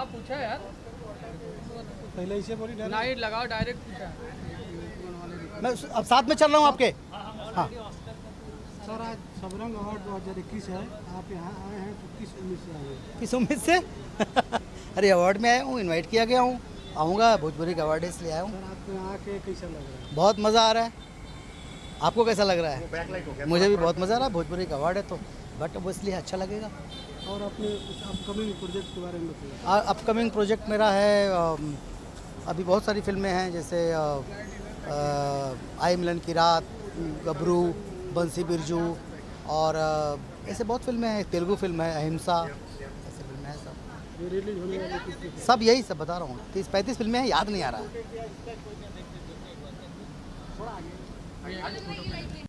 पूछा यार, पहले इसे बोली नाइट लगाओ, डायरेक्ट पूछा। मैं अब साथ में चल रहा हूँ आपके। हाँ सर, आज सबरंग अवार्ड 2021 है, आप यहाँ आए हैं तो किस उम्मीद से आए हैं? किस उम्मीद से? अरे अवार्ड में आया हूँ, इनवाइट किया गया हूँ, आऊँगा, भोजपुरी का अवार्ड इसलिए आया हूँ। सर आपको यहाँ आके कैसा लग रहा है? बहुत मज़ा आ रहा है। आपको कैसा लग रहा है? मुझे भी बहुत मज़ा आ रहा है, भोजपुरी का अवार्ड है तो बट वो इसलिए अच्छा लगेगा। और अपने कुछ अपकमिंग प्रोजेक्ट के बारे में बताइए। अपकमिंग प्रोजेक्ट मेरा है, अभी बहुत सारी फिल्में हैं, जैसे आई मिलन की रात, गबरू, बंसी बिरजू, और ऐसे बहुत फिल्में हैं। तेलुगु फिल्म है अहिंसा, ऐसे फिल्में हैं सब। ये रिलीज होने वाली किस सब यही सब बता रहा हूँ, 30-35 फिल्में हैं, याद नहीं आ रहा है।